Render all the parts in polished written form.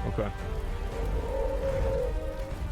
Okay.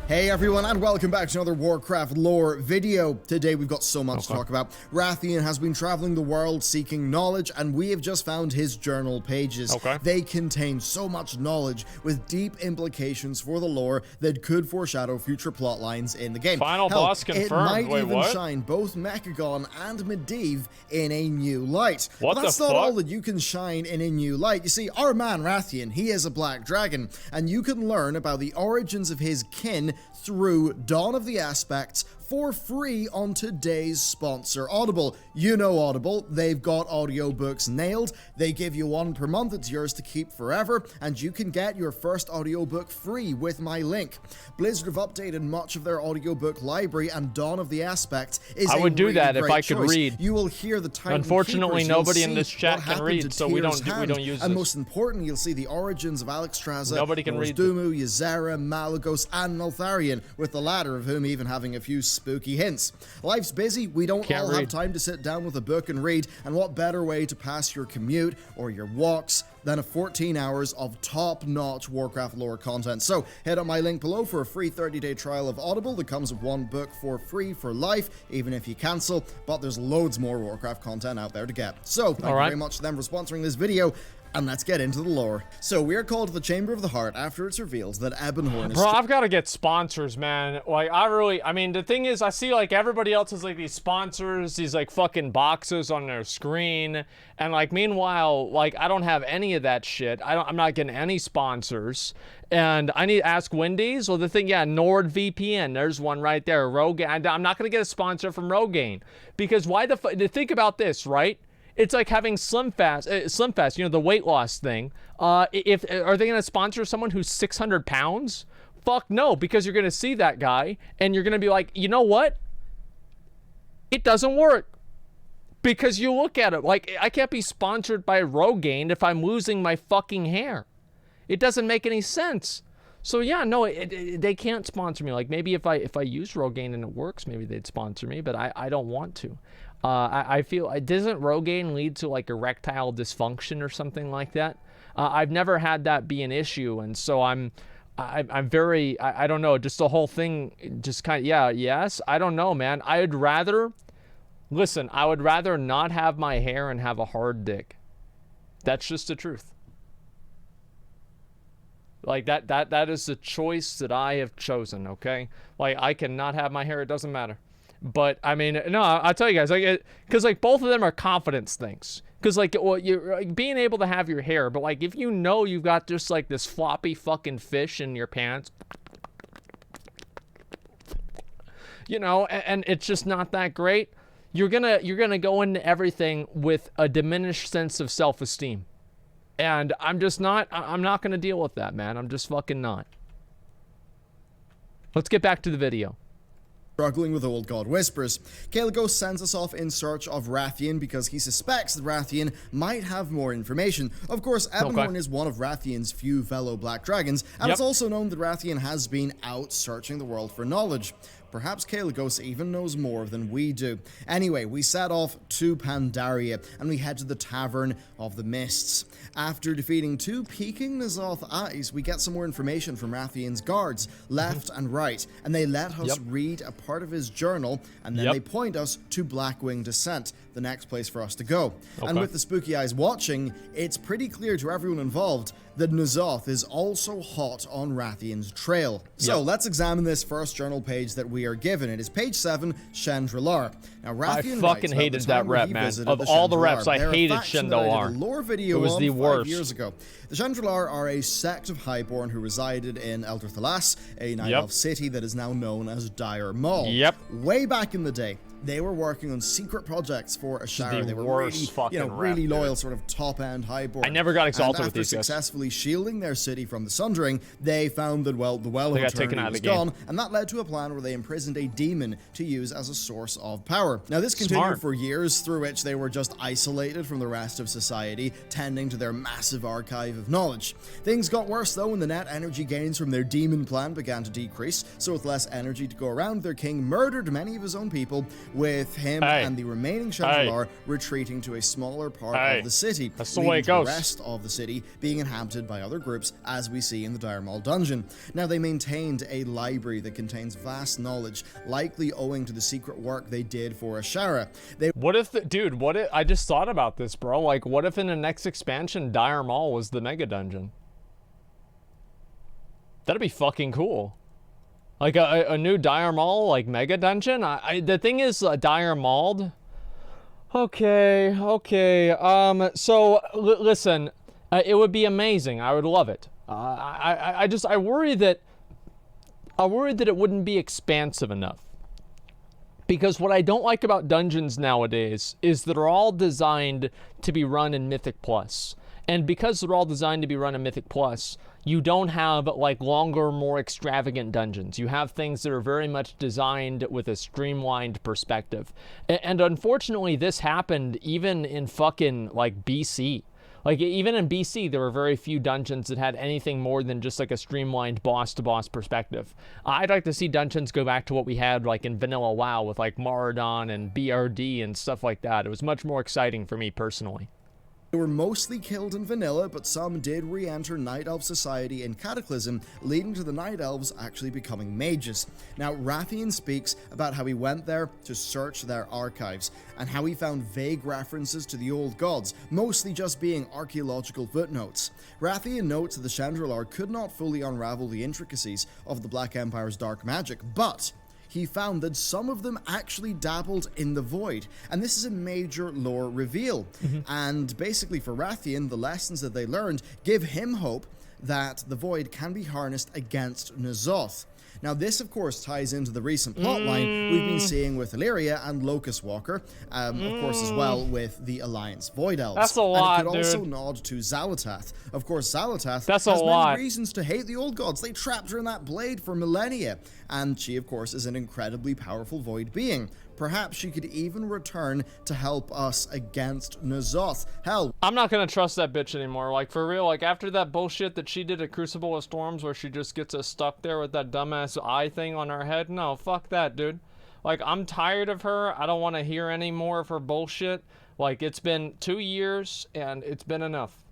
Hey everyone, and welcome back to another Warcraft lore video. Today we've got so much to talk about. Wrathion has been traveling the world seeking knowledge, and we have just found his journal pages. They contain so much knowledge with deep implications for the lore that could foreshadow future plot lines in the game. Final boss confirmed. It might Wait, even what? shine both Mechagon and Medivh in a new light. What but that's the not fuck? all that you can shine in a new light. You see, our man Wrathion, he is a black dragon, and you can learn about the origins of his kin through Dawn of the Aspects for free on today's sponsor, Audible. You know Audible, they've got audiobooks nailed. They give you one per month, it's yours to keep forever, and you can get your first audiobook free with my link. Blizzard have updated much of their audiobook library, and Dawn of the Aspects is I would a do really that if great I could choice. read. You will hear the Titan Unfortunately, Keepers. nobody You'll in this see chat what can happened read, to so we Tyr's don't hand. use And this. most important, you'll see the origins of Alexstrasza, Nobody can read Dumu, Ysera, Malagos, and Neltharion, with the latter of whom even having a few spooky hints. Life's busy, we don't all have time to sit down with a book and read, and what better way to pass your commute or your walks than a 14 hours of top-notch Warcraft lore content. So head on my link below for a free 30-day trial of Audible that comes with one book for free for life, even if you cancel, but there's loads more Warcraft content out there to get. So thank you very much to them for sponsoring this video, and let's get into the lore. So we are called to the Chamber of the Heart after it's revealed that Ebonhorn is... Bro, I've got to get sponsors, man. Like, I mean, the thing is, I see, like, everybody else has, like, these sponsors, these, like, fucking boxes on their screen, and, like, meanwhile, like, I don't have any of that shit. I'm not getting any sponsors, and I need to ask Wendy's. Well, the thing, yeah, NordVPN, there's one right there. Rogaine, I'm not going to get a sponsor from Rogaine, because why the fuck, think about this, right? It's like having Slim Fast, you know, the weight loss thing. Are they going to sponsor someone who's 600 pounds? Fuck no, because you're going to see that guy and you're going to be like, you know what? It doesn't work. Because you look at it, like, I can't be sponsored by Rogaine if I'm losing my fucking hair. It doesn't make any sense. So yeah, no, they can't sponsor me. Like, maybe if I use Rogaine and it works, maybe they'd sponsor me, but I don't want to. I feel, doesn't Rogaine lead to like erectile dysfunction or something like that? I've never had that be an issue, and so I'm very, I don't know, just the whole thing just kind of, yes, I don't know, man. I would rather not have my hair and have a hard dick. That's just the truth. Like, that is the choice that I have chosen, okay? Like, I cannot have my hair, it doesn't matter. But, I mean, no, I'll tell you guys, like, because, like, both of them are confidence things. Because, like, well, you're like, being able to have your hair, but, like, if you know you've got just, like, this floppy fucking fish in your pants, you know, and it's just not that great, you're gonna go into everything with a diminished sense of self-esteem. And I'm not gonna deal with that, man. I'm just fucking not. Let's get back to the video. Struggling with Old God Whispers. Kael'gos sends us off in search of Wrathion because he suspects that Wrathion might have more information. Of course, Ebonhorn is one of Wrathion's few fellow black dragons, and it's also known that Wrathion has been out searching the world for knowledge. Perhaps Kael'gos even knows more than we do. Anyway, we set off to Pandaria, and we head to the Tavern of the Mists. After defeating two peeking N'Zoth eyes, we get some more information from Wrathion's guards, left and right, and they let us read a part of his journal, and then they point us to Blackwing Descent, the next place for us to go. And with the spooky eyes watching, it's pretty clear to everyone involved that N'Zoth is also hot on Wrathion's trail. So let's examine this first journal page that we are given. It is page 7, Chandrilar. Now, Wrathion I fucking hated that rep, man. Of all the reps, I hated Shandalar. It was the worst. 5 years ago. The Chandrilar are a sect of Highborn who resided in Elder Thalas, a Night Elf city that is now known as Dire Maul. Way back in the day, they were working on secret projects for Ashara. They were really, really loyal, sort of top-end Highborn. I never got exalted with these guys. After successfully shielding their city from the Sundering, they found that, well, the Well of Eternity was gone, and that led to a plan where they imprisoned a demon to use as a source of power. Now, this continued for years, through which they were just isolated from the rest of society, tending to their massive archive of knowledge. Things got worse, though, when the net energy gains from their demon plan began to decrease, so with less energy to go around, their king murdered many of his own people, with him and the remaining Chandrilar retreating to a smaller part of the city, that's the way it goes. The rest of the city being inhabited by other groups, as we see in the Dire Maul dungeon. Now, they maintained a library that contains vast knowledge, likely owing to the secret work they did for Ashara. What if, I just thought about this, bro. Like, what if in the next expansion, Dire Maul was the mega dungeon? That'd be fucking cool. Like a new Dire Maul, like, mega dungeon? The thing is, Dire Mauled. Okay. So, listen, it would be amazing. I would love it. I worry that it wouldn't be expansive enough. Because what I don't like about dungeons nowadays is that they're all designed to be run in Mythic Plus. And because they're all designed to be run in Mythic Plus, you don't have, like, longer, more extravagant dungeons. You have things that are very much designed with a streamlined perspective. And unfortunately, this happened even in fucking, like, BC. Like, even in BC, there were very few dungeons that had anything more than just, like, a streamlined boss-to-boss perspective. I'd like to see dungeons go back to what we had, like, in Vanilla WoW with, like, Maradon and BRD and stuff like that. It was much more exciting for me personally. They were mostly killed in vanilla, but some did re-enter Night Elf society in Cataclysm, leading to the Night Elves actually becoming mages. Now, Wrathion speaks about how he went there to search their archives, and how he found vague references to the old gods, mostly just being archaeological footnotes. Wrathion notes that the Chandrilar could not fully unravel the intricacies of the Black Empire's dark magic, but he found that some of them actually dabbled in the void, and this is a major lore reveal. And basically for Wrathion, the lessons that they learned give him hope that the void can be harnessed against ZOTH. Now, this, of course, ties into the recent plotline we've been seeing with Illyria and Locust Walker, of course, as well with the Alliance Void Elves. That's a lot, and it could dude. also nod to Xal'atath. Of course, Xal'atath That's has a lot. many reasons to hate the old gods. They trapped her in that blade for millennia, and she, of course, is an incredibly powerful void being. Perhaps she could even return to help us against ZOTH. Hell, I'm not gonna trust that bitch anymore. Like, for real, like, after that bullshit that she did at Crucible of Storms where she just gets us stuck there with that dumbass eye thing on her head, no, fuck that, dude. Like, I'm tired of her. I don't want to hear any more of her bullshit. Like, it's been 2 years, and it's been enough.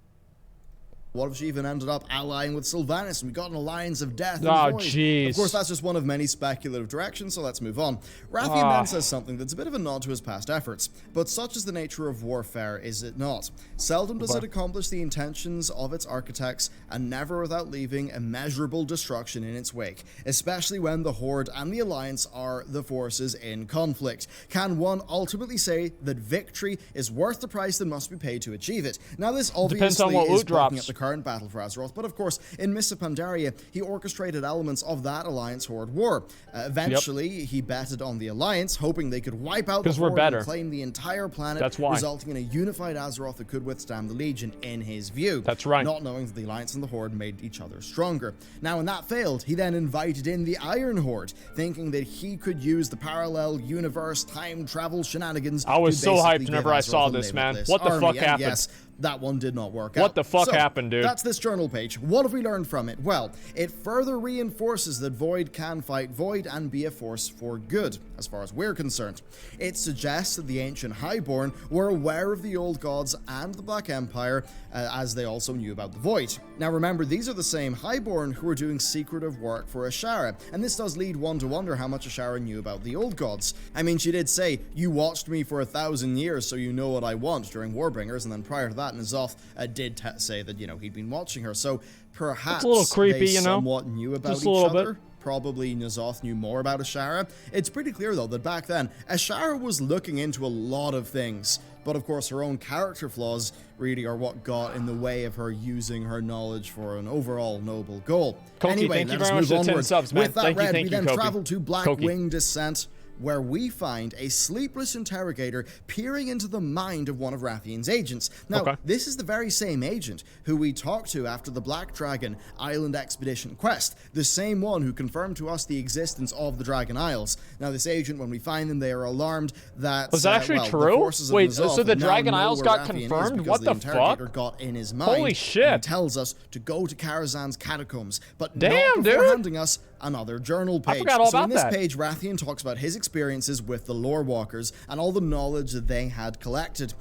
what if she even ended up allying with Sylvanas and we got an alliance of death and Oh, void? jeez. Of course, that's just one of many speculative directions, so let's move on. Wrathion then says something that's a bit of a nod to his past efforts, but such is the nature of warfare, is it not? Seldom does it accomplish the intentions of its architects, and never without leaving immeasurable destruction in its wake, especially when the Horde and the Alliance are the forces in conflict. Can one ultimately say that victory is worth the price that must be paid to achieve it? Now, this obviously is looking at the current battle for Azeroth, but of course, in Mists of Pandaria, he orchestrated elements of that Alliance-Horde war. Eventually, he betted on the Alliance, hoping they could wipe out the Horde and claim the entire planet, resulting in a unified Azeroth that could withstand the Legion, in his view. That's right. Not knowing that the Alliance and the Horde made each other stronger. Now, when that failed, he then invited in the Iron Horde, thinking that he could use the parallel universe time travel shenanigans. I was so hyped whenever I saw this, man. What the fuck happened? Yes, that one did not work out. What the fuck happened, dude? That's this journal page. What have we learned from it? Well, it further reinforces that Void can fight Void and be a force for good, as far as we're concerned. It suggests that the ancient Highborn were aware of the old gods and the Black Empire, as they also knew about the Void. Now remember, these are the same Highborn who were doing secretive work for Ashara, and this does lead one to wonder how much Ashara knew about the old gods. I mean, she did say, "You watched me for 1,000 years, so you know what I want," during Warbringers, and then prior to that, ZOTH did say that, you know, he'd been watching her, so perhaps it's a little creepy, they you know? somewhat knew about Just each a little other. bit. Probably ZOTH knew more about Ashara. It's pretty clear, though, that back then, Ashara was looking into a lot of things, but of course her own character flaws really are what got in the way of her using her knowledge for an overall noble goal. Koki, anyway, thank you let's very much move for 10 onward. subs, man. With that Thank read, you, we then Koki. travel to Blackwing Descent, where we find a sleepless interrogator peering into the mind of one of Wrathion's agents. Now, this is the very same agent who we talked to after the Black Dragon Island Expedition quest, the same one who confirmed to us the existence of the Dragon Isles. Now, this agent, when we find them, they are alarmed that... Was that actually true? Wait, so the Dragon Isles got confirmed? What the fuck? Got in his mind. Holy shit. He tells us to go to Karazhan's catacombs, but damn, not before handing us another journal page. I forgot all about in this that. page, Wrathion talks about his experience experiences with the lore walkers and all the knowledge that they had collected.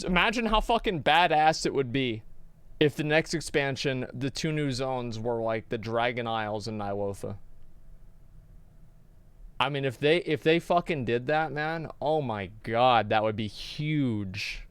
Imagine how fucking badass it would be if the next expansion, the 2 new zones were like the Dragon Isles and Ny'alotha. I mean, if they fucking did that, man, oh my god, that would be huge.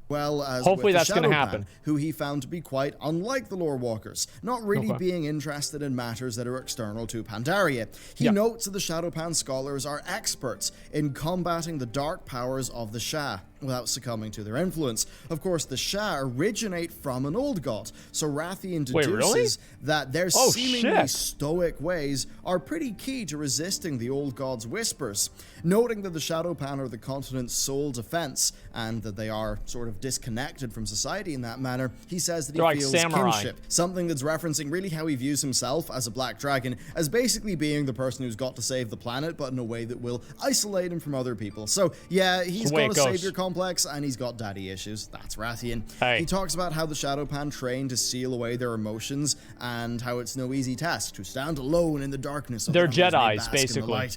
Well as hopefully with that's going to happen. Who he found to be quite unlike the lore walkers, not really being interested in matters that are external to Pandaria. He notes that the Shadowpan scholars are experts in combating the dark powers of the Shah without succumbing to their influence. Of course, the Shah originate from an old god, so Wrathion deduces that their seemingly stoic ways are pretty key to resisting the old god's whispers. Noting that the Shadowpan are the continent's sole defense, and that they are sort of disconnected from society in that manner, he says that he feels kinship, something that's referencing really how he views himself as a black dragon, as basically being the person who's got to save the planet, but in a way that will isolate him from other people. So yeah, he's got a savior complex, and he's got daddy issues. That's Wrathion. He talks about how the Shadowpan train to seal away their emotions, and how it's no easy task to stand alone in the darkness of they're Jedis, basically.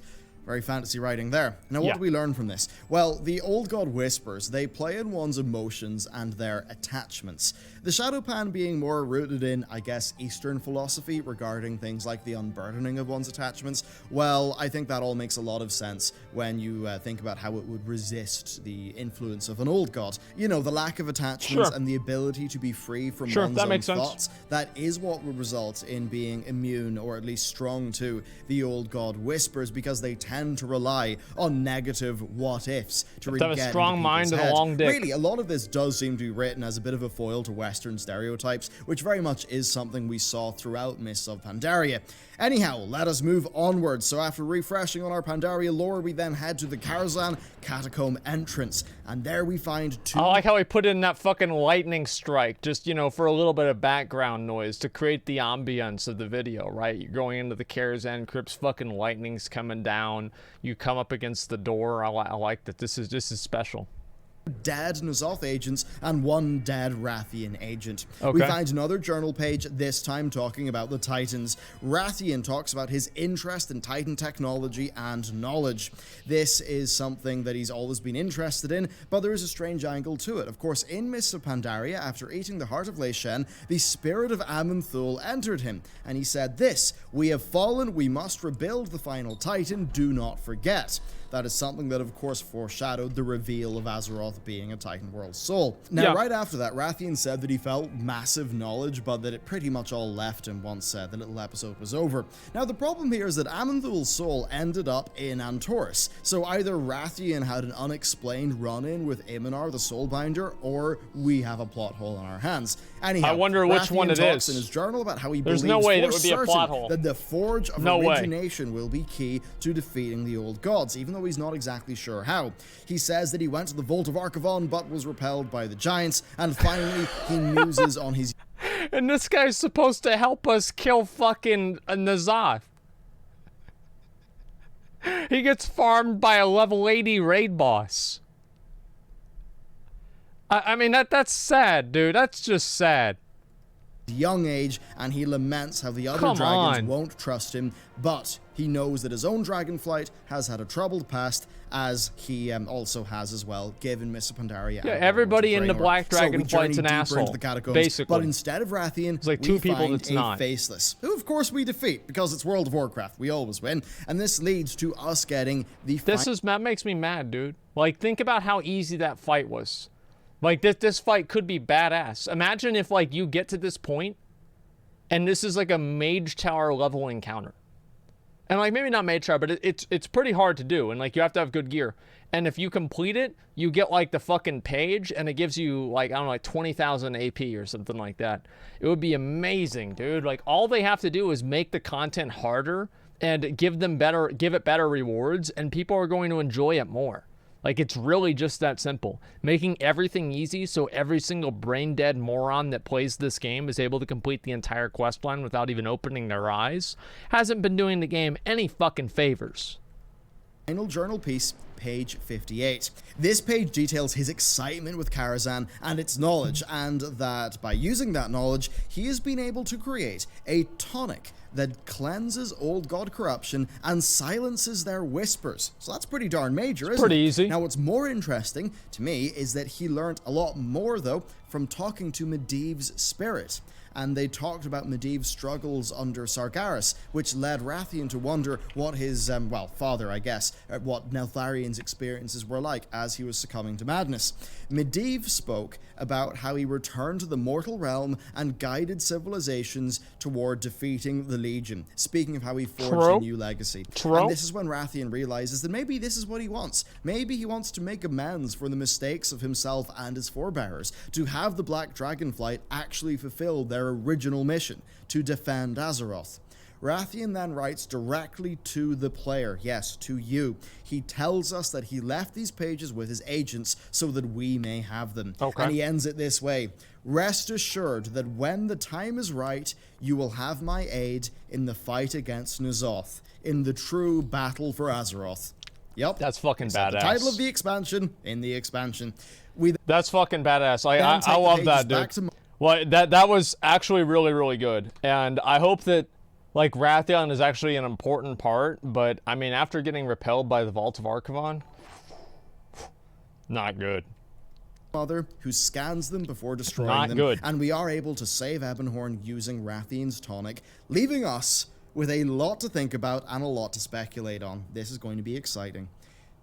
Very fantasy writing there. Now, what do we learn from this? Well, the old god whispers, they play in one's emotions and their attachments. The Shadowpan being more rooted in, I guess, Eastern philosophy regarding things like the unburdening of one's attachments. Well, I think that all makes a lot of sense when you think about how it would resist the influence of an old god. You know, the lack of attachments and the ability to be free from one's own thoughts. That is what would result in being immune, or at least strong to, the old god whispers, because they tend to rely on negative what-ifs to really get a strong mind and a long dick. Really, a lot of this does seem to be written as a bit of a foil to Western stereotypes, which very much is something we saw throughout Mists of Pandaria. Anyhow, let us move onwards. So after refreshing on our Pandaria lore, we then head to the Karzan catacomb entrance, and there we find 2... I like how he put in that fucking lightning strike, just, you know, for a little bit of background noise to create the ambience of the video, right? You're going into the Karzan crypts, fucking lightning's coming down, you come up against the door. I like that. This is special. Dead ZOTH agents and 1 dead Wrathion agent. We find another journal page, this time talking about the Titans. Wrathion talks about his interest in Titan technology and knowledge. This is something that he's always been interested in, but there is a strange angle to it. Of course, in Mists of Pandaria, after eating the heart of Leishen, the spirit of Aman'Thul entered him, and he said this: "We have fallen, we must rebuild the final Titan, do not forget." That is something that, of course, foreshadowed the reveal of Azeroth being a Titan World Soul. Now, right after that, Wrathion said that he felt massive knowledge, but that it pretty much all left him once the little episode was over. Now, the problem here is that Aman'Thul's soul ended up in Antorus, so either Wrathion had an unexplained run-in with Iminar, the Soulbinder, or we have a plot hole on our hands. Anyhow, I wonder which one it is. In his journal about how he There's believes no way that would be a plot hole. That the Forge of Origination will be key to defeating the old gods, even though he's not exactly sure how. He says that he went to the Vault of Archivon but was repelled by the giants, and finally he muses on his... And this guy's supposed to help us kill fucking ZOTH. He gets farmed by a level 80 raid boss. I mean, that's sad, dude. That's just sad. Young age, and he laments how the other dragons won't trust him, but he knows that his own dragonflight has had a troubled past, as he also has as well, given Mists of Pandaria. Yeah, everybody in the Black Dragonflight's an asshole, basically. But instead of Wrathion, it's like 2 people that's not. Faceless, who of course we defeat, because it's World of Warcraft, we always win, and this leads to us getting the... That makes me mad, dude. Like, think about how easy that fight was. Like, this fight could be badass. Imagine if, like, you get to this point, and this is, like, a Mage Tower level encounter. And, like, maybe not Mage Tower, but it's pretty hard to do, and, like, you have to have good gear. And if you complete it, you get, like, the fucking page, and it gives you, like, I don't know, like, 20,000 AP or something like that. It would be amazing, dude. Like, all they have to do is make the content harder and give it better rewards, and people are going to enjoy it more. Like, it's really just that simple. Making everything easy so every single brain-dead moron that plays this game is able to complete the entire questline without even opening their eyes hasn't been doing the game any fucking favors. Final journal piece page 58. This page details his excitement with Karazhan and its knowledge, and that by using that knowledge, he has been able to create a tonic that cleanses old god corruption and silences their whispers. So that's pretty darn major, isn't it? Pretty easy. Now, what's more interesting to me is that he learned a lot more, though, from talking to Medivh's spirit. And they talked about Medivh's struggles under Sargeras, which led Wrathion to wonder what his, father, I guess, what Neltharion's experiences were like as he was succumbing to madness. Medivh spoke about how he returned to the mortal realm and guided civilizations toward defeating the Legion, speaking of how he forged a new legacy. And this is when Wrathion realizes that maybe this is what he wants. Maybe he wants to make amends for the mistakes of himself and his forebears, to have the Black Dragonflight actually fulfill their original mission, to defend Azeroth. Wrathion then writes directly to the player, yes, to you. He tells us that he left these pages with his agents so that we may have them. And he ends it this way: rest assured that when the time is right, you will have my aid in the fight against ZOTH, in the true battle for Azeroth. Yep. That's fucking badass. The title of the expansion in the expansion. That's fucking badass. I love that, dude. Well, that was actually really, really good. And I hope that, like, Wrathion is actually an important part, but, I mean, after getting repelled by the Vault of Archivon, not good. Mother, who scans them before destroying them. Good. And we are able to save Ebonhorn using Wrathion's tonic, leaving us with a lot to think about and a lot to speculate on. This is going to be exciting.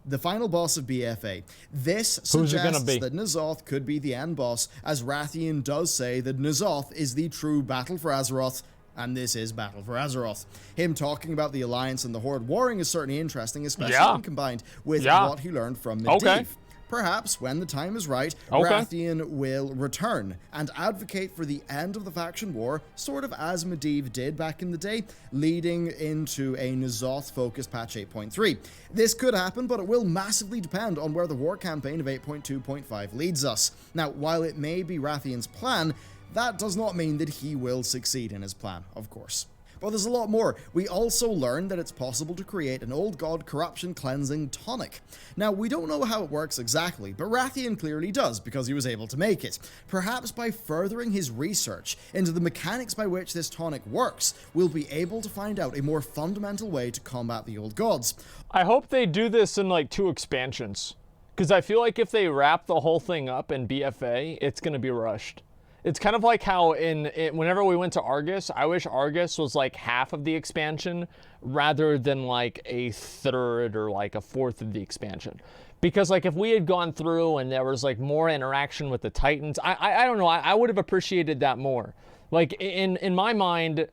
The final boss of BFA. This suggests that ZOTH could be the end boss, as Wrathion does say that ZOTH is the true battle for Azeroth, and this is Battle for Azeroth. Him talking about the Alliance and the Horde warring is certainly interesting, especially when combined with what he learned from Medivh. Perhaps, when the time is right, Wrathion will return and advocate for the end of the faction war, sort of as Medivh did back in the day, leading into a ZOTH-focused patch 8.3. This could happen, but it will massively depend on where the war campaign of 8.2.5 leads us. Now, while it may be Wrathion's plan, that does not mean that he will succeed in his plan, of course. But there's a lot more. We also learned that it's possible to create an old god corruption cleansing tonic. Now, we don't know how it works exactly, but Wrathion clearly does, because he was able to make it. Perhaps by furthering his research into the mechanics by which this tonic works, we'll be able to find out a more fundamental way to combat the old gods. I hope they do this in, like, 2 expansions, because I feel like if they wrap the whole thing up in BFA, it's going to be rushed. It's kind of like how whenever we went to Argus, I wish Argus was like half of the expansion rather than like a third or like a fourth of the expansion. Because like if we had gone through and there was like more interaction with the Titans, I don't know, I would have appreciated that more. Like in my mind,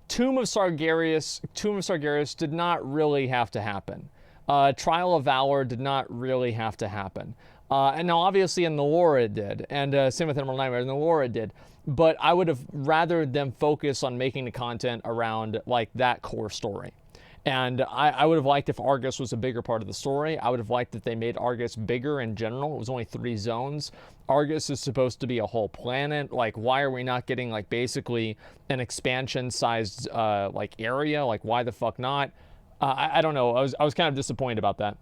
Tomb of Sargeras did not really have to happen. Trial of Valor did not really have to happen. And now, obviously, in the lore it did, and same with Emerald Nightmare, in the lore it did. But I would have rather them focus on making the content around, like, that core story. And I would have liked if Argus was a bigger part of the story. I would have liked that they made Argus bigger in general. It was only 3 zones. Argus is supposed to be a whole planet. Like, why are we not getting, like, basically an expansion-sized, like, area? Like, why the fuck not? I don't know. I was kind of disappointed about that.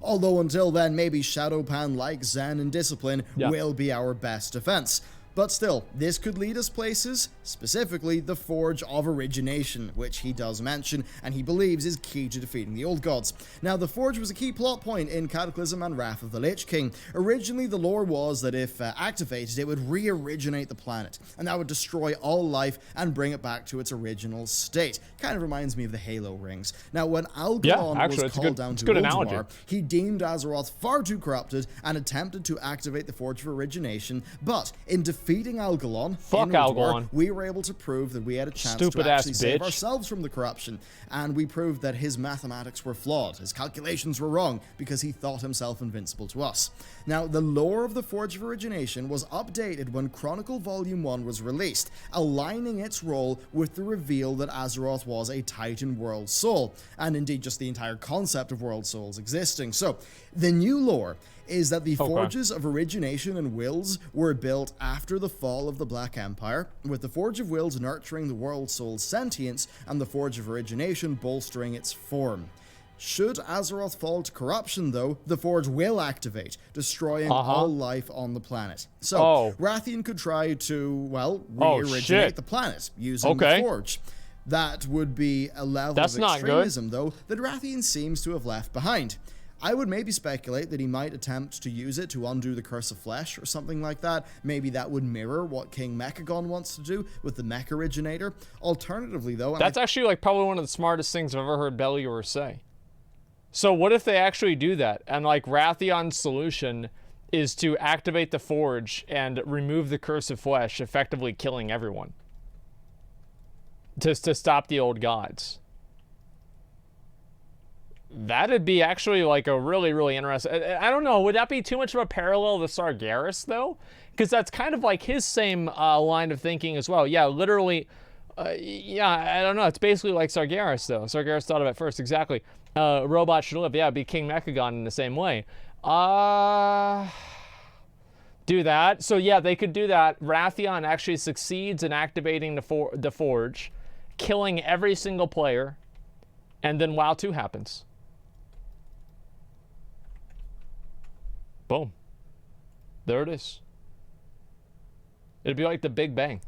Although until then, maybe Shadowpan, like Zen and Discipline, will be our best defense. But still, this could lead us places, specifically the Forge of Origination, which he does mention, and he believes is key to defeating the Old Gods. Now, the Forge was a key plot point in Cataclysm and Wrath of the Lich King. Originally, the lore was that if activated, it would re-originate the planet, and that would destroy all life and bring it back to its original state. Kind of reminds me of the Halo rings. Now, when Algalon was called down to Ulduar, he deemed Azeroth far too corrupted and attempted to activate the Forge of Origination, but in defeating Algalon in Ulduar, we were able to prove that we had a chance to actually save ourselves from the corruption, and we proved that his mathematics were flawed, his calculations were wrong, because he thought himself invincible to us. Now, the lore of the Forge of Origination was updated when Chronicle Volume 1 was released, aligning its role with the reveal that Azeroth was a Titan World Soul, and indeed just the entire concept of World Souls existing. So, the new lore is that the Forges of Origination and Wills were built after the fall of the Black Empire, with the Forge of Wills nurturing the World Soul's sentience and the Forge of Origination bolstering its form. Should Azeroth fall to corruption, though, the Forge will activate, destroying all life on the planet. So, Wrathion could try to, well, re-originate the planet using the Forge. That would be a level of extremism, though, that Wrathion seems to have left behind. I would maybe speculate that he might attempt to use it to undo the Curse of Flesh or something like that. Maybe that would mirror what King Mechagon wants to do with the Mech Originator. Alternatively, though... That's actually, like, probably one of the smartest things I've ever heard Bellular say. So what if they actually do that? And, like, Wrathion's solution is to activate the Forge and remove the Curse of Flesh, effectively killing everyone. To stop the old gods. That'd be actually like a really, really interesting... I don't know, would that be too much of a parallel to Sargeras, though? Because that's kind of like his same line of thinking as well. Yeah, literally... yeah, I don't know. It's basically like Sargeras, though. Sargeras thought of it first, exactly. Robot should live. Yeah, it'd be King Mechagon in the same way. Do that. So, yeah, they could do that. Wrathion actually succeeds in activating the Forge, killing every single player, and then WoW 2 happens. Boom. There it is. It'd be like the Big Bang.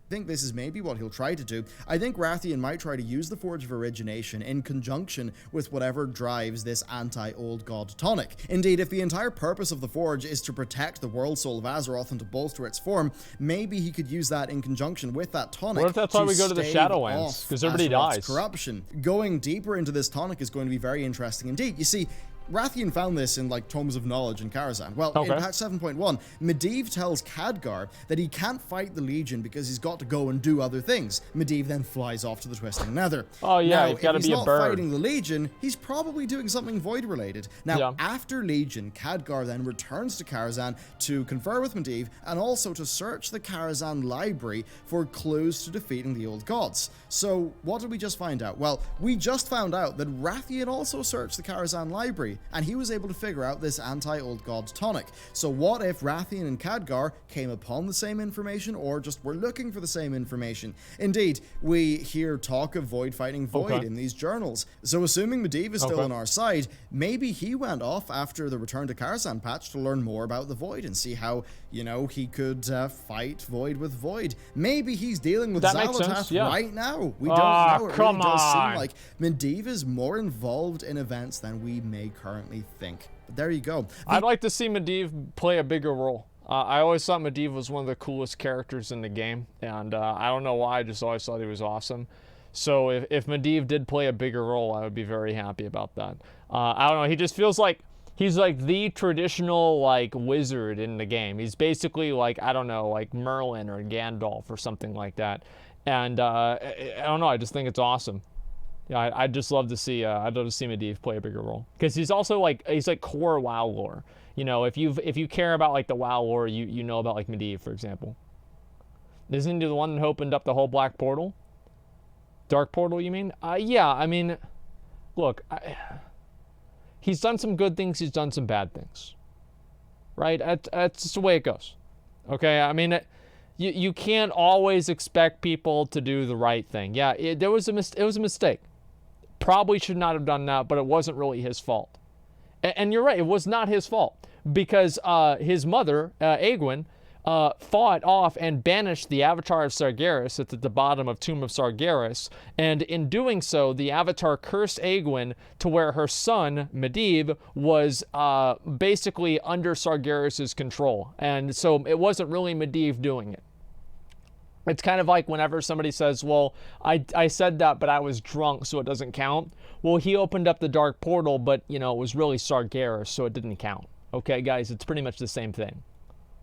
I think this is maybe what he'll try to do. I think Wrathion might try to use the Forge of Origination in conjunction with whatever drives this anti-Old God tonic. Indeed, if the entire purpose of the Forge is to protect the World Soul of Azeroth and to bolster its form, maybe he could use that in conjunction with that tonic. What if that's why we go to the Shadowlands? Because everybody dies. Corruption. Going deeper into this tonic is going to be very interesting indeed. You see, Wrathion found this in, like, Tomes of Knowledge in Karazhan. Well, in patch 7.1, Medivh tells Khadgar that he can't fight the Legion because he's got to go and do other things. Medivh then flies off to the Twisting Nether. Oh, yeah, he's got to be a bird. If he's not fighting the Legion, he's probably doing something Void-related. Now, after Legion, Khadgar then returns to Karazhan to confer with Medivh and also to search the Karazhan library for clues to defeating the Old Gods. So, what did we just find out? Well, we just found out that Wrathion also searched the Karazhan library, and he was able to figure out this anti-Old God tonic. So what if Wrathion and Khadgar came upon the same information, or just were looking for the same information? Indeed, we hear talk of Void fighting Void in these journals. So assuming Medivh is still on our side, maybe he went off after the Return to Karazhan patch to learn more about the Void and see how, you know, he could fight Void with Void. Maybe he's dealing with Xal'atath right now. We don't know. It really does seem like Medivh is more involved in events than we may currently think. But there you go. I'd like to see Medivh play a bigger role. I always thought Medivh was one of the coolest characters in the game, and I don't know why, I just always thought he was awesome. So if Medivh did play a bigger role, I would be very happy about that. I don't know, he just feels like he's like the traditional, like, wizard in the game. He's basically like, I don't know, like Merlin or Gandalf or something like that. And I don't know, I just think it's awesome. Yeah, I'd just love to see, I'd love to see Medivh play a bigger role. Because he's also like, he's like core WoW lore. You know, if you care about like the WoW lore, you know about like Medivh, for example. Isn't he the one that opened up the whole Black Portal? Dark Portal, you mean? Yeah, I mean, look, he's done some good things, he's done some bad things. Right? That's just the way it goes. Okay, I mean, you can't always expect people to do the right thing. Yeah, it was a mistake. Probably should not have done that, but it wasn't really his fault. And you're right, it was not his fault. Because his mother, Egwene, fought off and banished the Avatar of Sargeras at the bottom of Tomb of Sargeras. And in doing so, the Avatar cursed Egwene to where her son, Medivh, was basically under Sargeras' control. And so it wasn't really Medivh doing it. It's kind of like whenever somebody says, well, I said that, but I was drunk, so it doesn't count. Well, he opened up the Dark Portal, but, you know, it was really Sargeras, so it didn't count. Okay, guys, it's pretty much the same thing.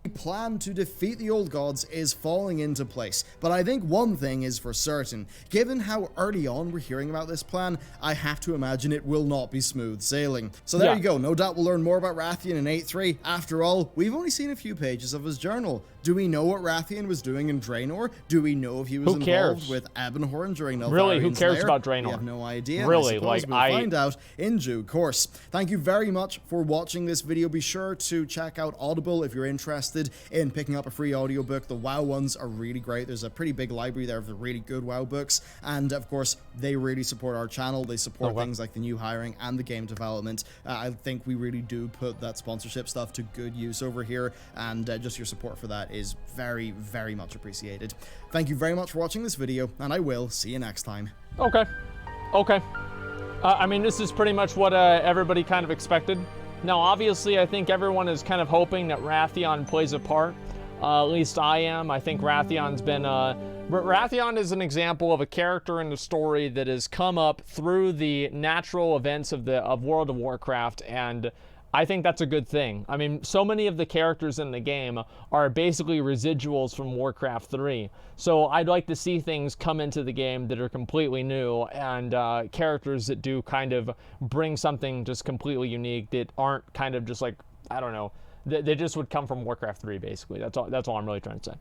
The plan to defeat the Old Gods is falling into place, but I think one thing is for certain. Given how early on we're hearing about this plan, I have to imagine it will not be smooth sailing. So there you go, no doubt we'll learn more about Wrathion in 8.3. After all, we've only seen a few pages of his journal. Do we know what Wrathion was doing in Draenor? Do we know if he was involved with Ebonhorn during Neltharion's Really, who cares lair? about Draenor? We have no idea. Really, we'll find out in due course. Thank you very much for watching this video. Be sure to check out Audible if you're interested in picking up a free audiobook. The WoW ones are really great. There's a pretty big library there of the really good WoW books, and of course they really support our channel. They support things like the new hiring and the game development. I think we really do put that sponsorship stuff to good use over here, and just your support for that is very, very much appreciated. Thank you very much for watching this video, and I will see you next time. Okay. I mean, this is pretty much what everybody kind of expected. Now, obviously, I think everyone is kind of hoping that Wrathion plays a part. At least I am. I think Wrathion's been... Wrathion is an example of a character in the story that has come up through the natural events of World of Warcraft, and I think that's a good thing. I mean, so many of the characters in the game are basically residuals from Warcraft 3. So I'd like to see things come into the game that are completely new, and characters that do kind of bring something just completely unique that aren't kind of just like, I don't know, they just would come from Warcraft 3, basically. That's all I'm really trying to say.